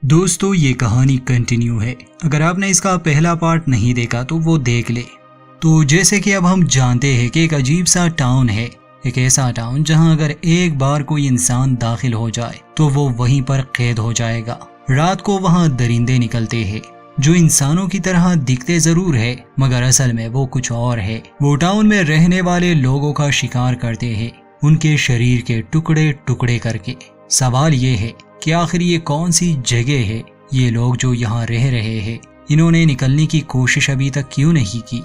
दोस्तों ये कहानी कंटिन्यू है। अगर आपने इसका पहला पार्ट नहीं देखा तो वो देख ले। तो जैसे कि अब हम जानते हैं कि एक अजीब सा टाउन है, एक ऐसा टाउन जहां अगर एक बार कोई इंसान दाखिल हो जाए तो वो वहीं पर कैद हो जाएगा। रात को वहां दरिंदे निकलते हैं जो इंसानों की तरह दिखते जरूर है मगर असल में वो कुछ और है। वो टाउन में रहने वाले लोगों का शिकार करते हैं, उनके शरीर के टुकड़े टुकड़े करके। सवाल ये है कि आखिर ये कौन सी जगह है, ये लोग जो यहाँ रह रहे हैं इन्होंने निकलने की कोशिश अभी तक क्यों नहीं की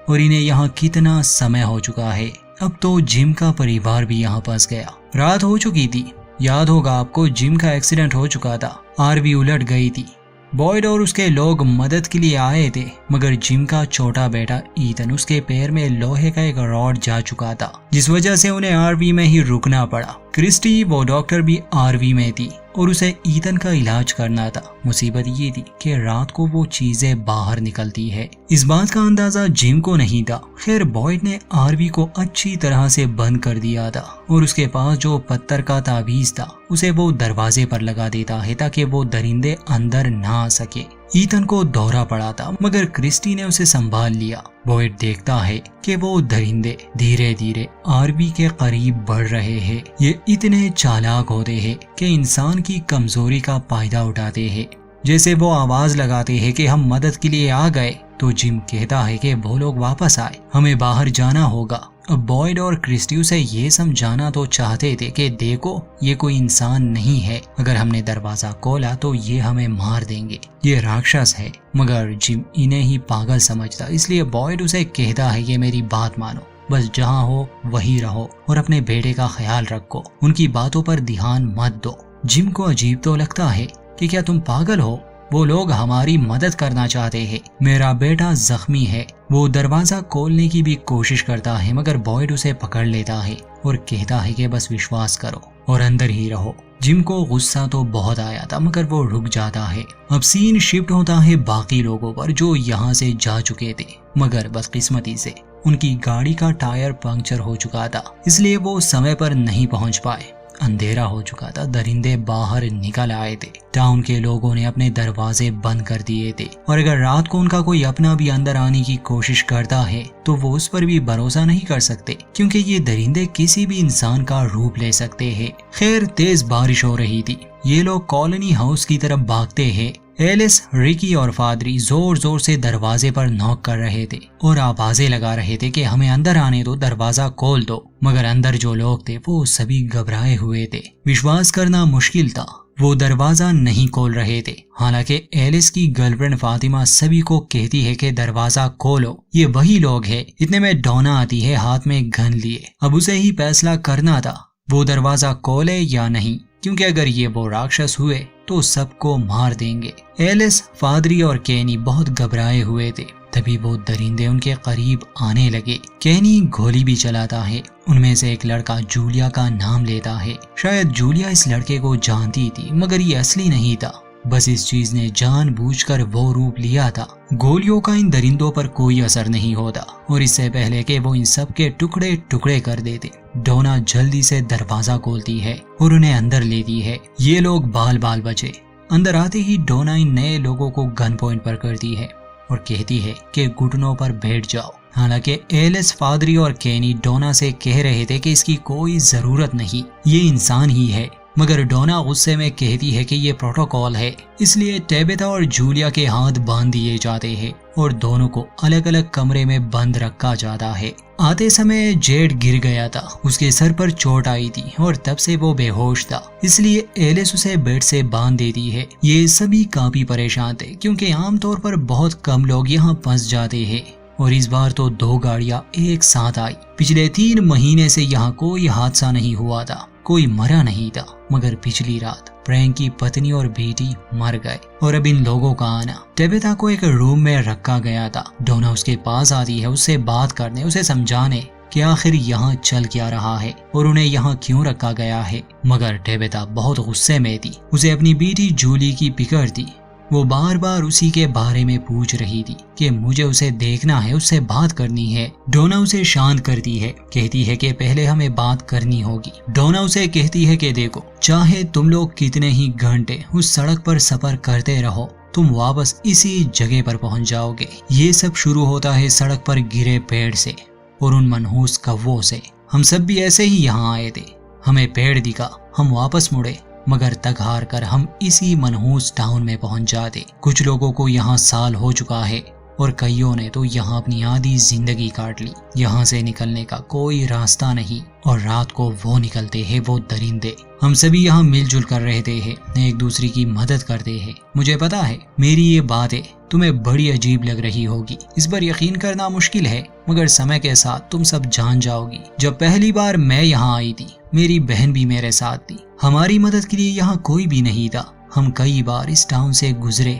और इन्हें यहाँ कितना समय हो चुका है। अब तो जिम का परिवार भी यहाँ फंस गया। रात हो चुकी थी, याद होगा आपको, जिम का एक्सीडेंट हो चुका था, आरवी उलट गई थी। बॉयड और उसके लोग मदद के लिए आए थे मगर जिम का छोटा बेटा ईथन, उसके पैर में लोहे का एक रॉड जा चुका था जिस वजह से उन्हें आरवी में ही रुकना पड़ा। क्रिस्टी वो डॉक्टर भी आरवी में थी और उसे ईथन का इलाज करना था। मुसीबत ये थी कि रात को वो चीजें बाहर निकलती है। इस बात का अंदाजा जिम को नहीं था। खैर बॉयड ने आरवी को अच्छी तरह से बंद कर दिया था और उसके पास जो पत्थर का ताबीज था उसे वो दरवाजे पर लगा देता है ताकि वो दरिंदे अंदर ना आ सके। ईथन को दौरा पड़ा था मगर क्रिस्टी ने उसे संभाल लिया। बॉयड देखता है कि वो दरिंदे धीरे धीरे आरवी के करीब बढ़ रहे हैं। ये इतने चालाक होते हैं कि इंसान की कमजोरी का फायदा उठाते हैं। जैसे वो आवाज लगाते हैं कि हम मदद के लिए आ गए तो जिम कहता है कि वो लोग वापस आए, हमें बाहर जाना होगा। अब बॉयड और क्रिस्टी उसे ये समझाना तो चाहते थे कि देखो ये कोई इंसान नहीं है, अगर हमने दरवाजा खोला तो ये हमें मार देंगे, ये राक्षस है। मगर जिम इन्हें ही पागल समझता, इसलिए बॉयड उसे कहता है कि मेरी बात मानो, बस जहाँ हो वहीं रहो और अपने बेटे का ख्याल रखो, उनकी बातों पर ध्यान मत दो। जिम को अजीब तो लगता है कि क्या तुम पागल हो, वो लोग हमारी मदद करना चाहते हैं, मेरा बेटा जख्मी है। वो दरवाजा खोलने की भी कोशिश करता है मगर बॉयड उसे पकड़ लेता है और कहता है कि बस विश्वास करो और अंदर ही रहो। जिम को गुस्सा तो बहुत आया था मगर वो रुक जाता है। अब सीन शिफ्ट होता है बाकी लोगों पर जो यहाँ से जा चुके थे मगर बदकिस्मती से उनकी गाड़ी का टायर पंक्चर हो चुका था, इसलिए वो समय पर नहीं पहुंच पाए। अंधेरा हो चुका था, दरिंदे बाहर निकल आए थे। टाउन के लोगों ने अपने दरवाजे बंद कर दिए थे और अगर रात को उनका कोई अपना भी अंदर आने की कोशिश करता है तो वो उस पर भी भरोसा नहीं कर सकते क्योंकि ये दरिंदे किसी भी इंसान का रूप ले सकते हैं। खैर तेज बारिश हो रही थी, ये लोग कॉलोनी हाउस की तरफ भागते हैं। एलिस, रिकी और फादरी जोर जोर से दरवाजे पर नॉक कर रहे थे और आवाजें लगा रहे थे कि हमें अंदर आने दो, दरवाजा खोल दो। मगर अंदर जो लोग थे वो सभी घबराए हुए थे। विश्वास करना मुश्किल था, वो दरवाजा नहीं खोल रहे थे। हालांकि एलिस की गर्लफ्रेंड फातिमा सभी को कहती है कि दरवाजा खोलो, ये वही लोग हैं। इतने में डोना आती है हाथ में गन लिए। अब उसे ही फैसला करना था वो दरवाजा खोले या नहीं, क्योंकि अगर ये वो राक्षस हुए तो सबको मार देंगे। एलिस, फादरी और केनी बहुत घबराए हुए थे। तभी वो दरिंदे उनके करीब आने लगे। केनी गोली भी चलाता है। उनमें से एक लड़का जूलिया का नाम लेता है। शायद जूलिया इस लड़के को जानती थी मगर ये असली नहीं था, बस इस चीज ने जानबूझकर वो रूप लिया था। गोलियों का इन दरिंदों पर कोई असर नहीं होता और इससे पहले कि वो इन सब के टुकड़े टुकड़े कर देते, डोना जल्दी से दरवाजा खोलती है और उन्हें अंदर लेती है। ये लोग बाल बाल बचे। अंदर आते ही डोना इन नए लोगों को गन पॉइंट पर करती है और कहती है कि घुटनों पर बैठ जाओ। हालांकि एलिस, फादरी और केनी डोना से कह रहे थे कि इसकी कोई जरूरत नहीं, ये इंसान ही है। मगर डोना गुस्से में कहती है कि ये प्रोटोकॉल है, इसलिए टेबेथा और जूलिया के हाथ बांध दिए जाते हैं और दोनों को अलग अलग कमरे में बंद रखा जाता है। आते समय जेड गिर गया था, उसके सर पर चोट आई थी और तब से वो बेहोश था, इसलिए एलिस उसे बेड से बांध देती है। ये सभी काफी परेशान थे क्योंकि आमतौर पर बहुत कम लोग यहाँ फंस जाते हैं और इस बार तो 2 गाड़ियां एक साथ आई। पिछले 3 महीने से यहाँ कोई हादसा नहीं हुआ था, कोई मरा नहीं था, मगर पिछली रात फ्रैंक की पत्नी और बेटी मर गए और अब इन लोगों का आना। टेबेथा को एक रूम में रखा गया था। डोना उसके पास आती है उससे बात करने, उसे समझाने कि आखिर यहाँ चल क्या रहा है और उन्हें यहाँ क्यों रखा गया है। मगर टेबेथा बहुत गुस्से में थी, उसे अपनी बेटी जूली की फिक्र थी। वो बार बार उसी के बारे में पूछ रही थी कि मुझे उसे देखना है, उससे बात करनी है। डोना उसे शांत करती है, कहती है कि पहले हमें बात करनी होगी। डोना उसे कहती है कि देखो, चाहे तुम लोग कितने ही घंटे उस सड़क पर सफर करते रहो, तुम वापस इसी जगह पर पहुंच जाओगे। ये सब शुरू होता है सड़क पर गिरे पेड़ से और उन मनहूस कौवों से। हम सब भी ऐसे ही यहाँ आए थे, हमें पेड़ दिखा, हम वापस मुड़े, मगर तक हार कर हम इसी मनहूस टाउन में पहुंच जाते। कुछ लोगों को यहाँ साल हो चुका है और कईयों ने तो यहाँ अपनी आधी जिंदगी काट ली। यहाँ से निकलने का कोई रास्ता नहीं और रात को वो निकलते हैं, वो दरिंदे। हम सभी यहाँ मिलजुल कर रहते हैं, एक दूसरे की मदद करते हैं। मुझे पता है मेरी ये बातें तुम्हें बड़ी अजीब लग रही होगी, इस पर यकीन करना मुश्किल है, मगर समय के साथ तुम सब जान जाओगी। जब पहली बार मैं यहाँ आई थी, मेरी बहन भी मेरे साथ थी। हमारी मदद के लिए यहाँ कोई भी नहीं था। हम कई बार इस टाउन से गुजरे,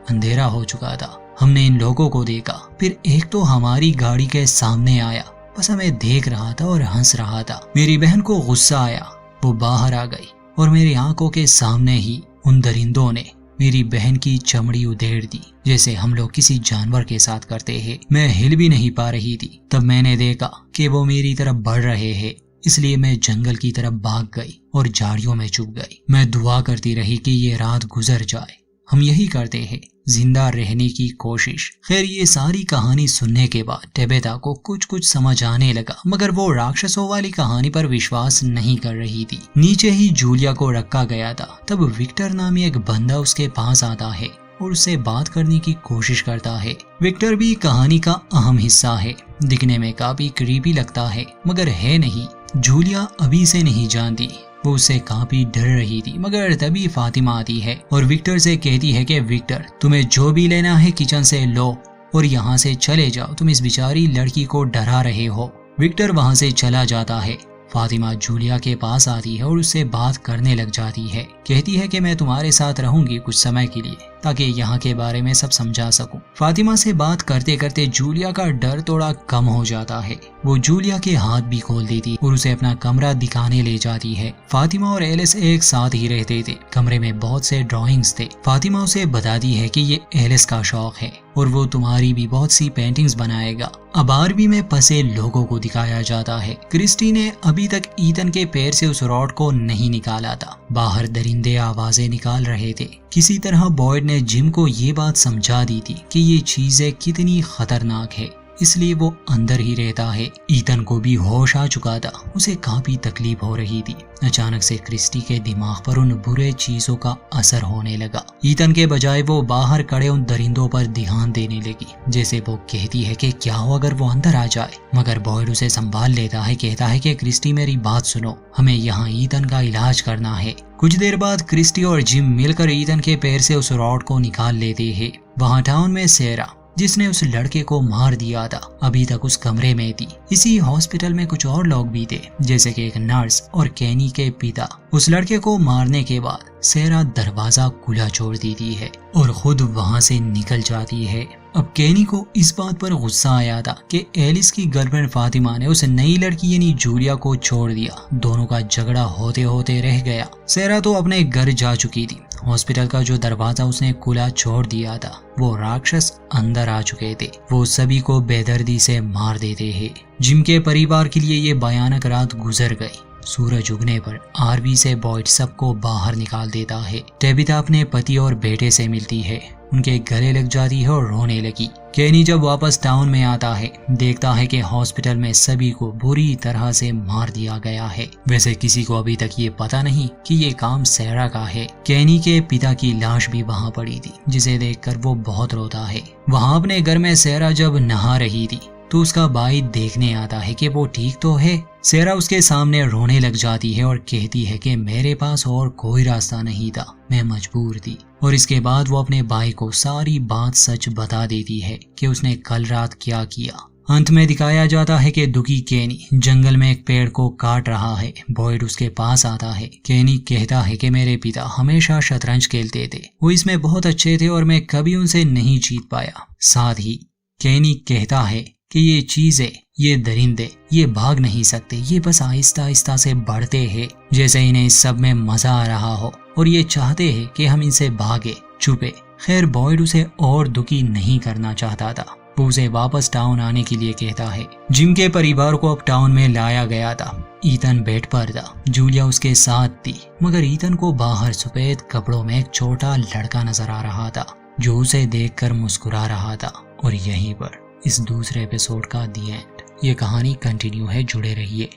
अंधेरा हो चुका था। हमने इन लोगों को देखा, फिर एक तो हमारी गाड़ी के सामने आया, बस हमें देख रहा था और हंस रहा था। मेरी बहन को गुस्सा आया, वो बाहर आ गई और मेरी आंखों के सामने ही उन दरिंदों ने मेरी बहन की चमड़ी उधेड़ दी, जैसे हम लोग किसी जानवर के साथ करते हैं। मैं हिल भी नहीं पा रही थी। तब मैंने देखा कि वो मेरी तरफ बढ़ रहे हैं, इसलिए मैं जंगल की तरफ भाग गई और झाड़ियों में छुप गई। मैं दुआ करती रही कि ये रात गुजर जाए। हम यही करते हैं, जिंदा रहने की कोशिश। खैर, ये सारी कहानी सुनने के बाद टेबेता को कुछ समझ आने लगा, मगर वो राक्षसों वाली कहानी पर विश्वास नहीं कर रही थी। नीचे ही जूलिया को रखा गया था। तब विक्टर नामी एक बंदा उसके पास आता है और उससे बात करने की कोशिश करता है। विक्टर भी कहानी का अहम हिस्सा है, दिखने में काफी क्रीपी लगता है, मगर है नहीं। जूलिया अभी से नहीं जानती, वो उससे काफी डर रही थी। मगर तभी फातिमा आती है और विक्टर से कहती है कि विक्टर, तुम्हें जो भी लेना है किचन से लो और यहाँ से चले जाओ, तुम इस बेचारी लड़की को डरा रहे हो। विक्टर वहाँ से चला जाता है। फातिमा जूलिया के पास आती है और उससे बात करने लग जाती है। कहती है कि मैं तुम्हारे साथ रहूंगी कुछ समय के लिए, ताकि यहाँ के बारे में सब समझा सकूं। फातिमा से बात करते करते जूलिया का डर थोड़ा कम हो जाता है। वो जूलिया के हाथ भी खोल देती और उसे अपना कमरा दिखाने ले जाती है। फातिमा और एलिस एक साथ ही रहते थे। कमरे में बहुत से ड्राइंग्स थे। फातिमा उसे बताती है कि ये एलिस का शौक है और वो तुम्हारी भी बहुत सी पेंटिंग्स बनाएगा। अब आरवी में फंसे लोगों को दिखाया जाता है। क्रिस्टी ने अभी तक ईथन के पैर से उस रॉड को नहीं निकाला था। बाहर दरिंदे आवाजें निकाल रहे थे। किसी तरह बॉयड ने जिम को ये बात समझा दी थी कि ये चीजें कितनी खतरनाक है, इसलिए वो अंदर ही रहता है। ईथन को भी होश आ चुका था, उसे काफी तकलीफ हो रही थी। अचानक से क्रिस्टी के दिमाग पर उन बुरे चीजों का असर होने लगा। ईथन के बजाय वो बाहर खड़े उन दरिंदों पर ध्यान देने लगी, जैसे वो कहती है कि क्या हो अगर वो अंदर आ जाए। मगर बॉयड उसे संभाल लेता है, कहता है कि क्रिस्टी मेरी बात सुनो, हमें यहाँ ईथन का इलाज करना है। कुछ देर बाद क्रिस्टी और जिम मिलकर ईथन के पैर से उस रॉड को निकाल लेते हैं। वहाँ टाउन में सेरा, जिसने उस लड़के को मार दिया था, अभी तक उस कमरे में थी। इसी हॉस्पिटल में कुछ और लोग भी थे, जैसे कि एक नर्स और केनी के पिता। उस लड़के को मारने के बाद सेरा दरवाजा खुला छोड़ देती है और खुद वहां से निकल जाती है। अब केनी को इस बात पर गुस्सा आया था कि एलिस की गर्लफ्रेंड फातिमा ने उस नई लड़की यानी जूलिया को छोड़ दिया। दोनों का झगड़ा होते होते रह गया। सेरा तो अपने घर जा चुकी थी। हॉस्पिटल का जो दरवाजा उसने खुला छोड़ दिया था, वो राक्षस अंदर आ चुके थे। वो सभी को बेदर्दी से मार देते हैं। जिम के परिवार के लिए ये भयानक रात गुजर गई। सूरज उगने पर आरवी से बॉयड सबको बाहर निकाल देता है। टेबिता अपने पति और बेटे से मिलती है, उनके गले लग जाती है और रोने लगी। केनी जब वापस टाउन में आता है, देखता है कि हॉस्पिटल में सभी को बुरी तरह से मार दिया गया है। वैसे किसी को अभी तक ये पता नहीं कि ये काम सेरा का है। केनी के पिता की लाश भी वहाँ पड़ी थी, जिसे देखकर वो बहुत रोता है। वहाँ अपने घर में सेरा जब नहा रही थी तो उसका भाई देखने आता है कि वो ठीक तो है। सेरा उसके सामने रोने लग जाती है और कहती है कि मेरे पास और कोई रास्ता नहीं था, मैं मजबूर थी। और इसके बाद वो अपने भाई को सारी बात सच बता देती है कि उसने कल रात क्या किया। अंत में दिखाया जाता है कि दुखी केनी जंगल में एक पेड़ को काट रहा है। बॉयड उसके पास आता है। केनी कहता है कि मेरे पिता हमेशा शतरंज खेलते थे, वो इसमें बहुत अच्छे थे और मैं कभी उनसे नहीं जीत पाया। साथ ही केनी कहता है कि ये चीजें, ये दरिंदे, ये भाग नहीं सकते, ये बस आहिस्ता आहिस्ता से बढ़ते हैं, जैसे इन्हें इस सब में मजा आ रहा हो और ये चाहते हैं कि हम इनसे भागे, छुपे। खैर बॉयड उसे और दुखी नहीं करना चाहता था। वो उसे वापस टाउन आने के लिए कहता है। जिम के परिवार को अब टाउन में लाया गया था। ईथन बेड पर था, जूलिया उसके साथ थी, मगर ईथन को बाहर सफेद कपड़ों में एक छोटा लड़का नजर आ रहा था जो उसे देखकर मुस्कुरा रहा था। और यहीं पर इस दूसरे एपिसोड का दी एंड। ये कहानी कंटिन्यू है, जुड़े रहिए।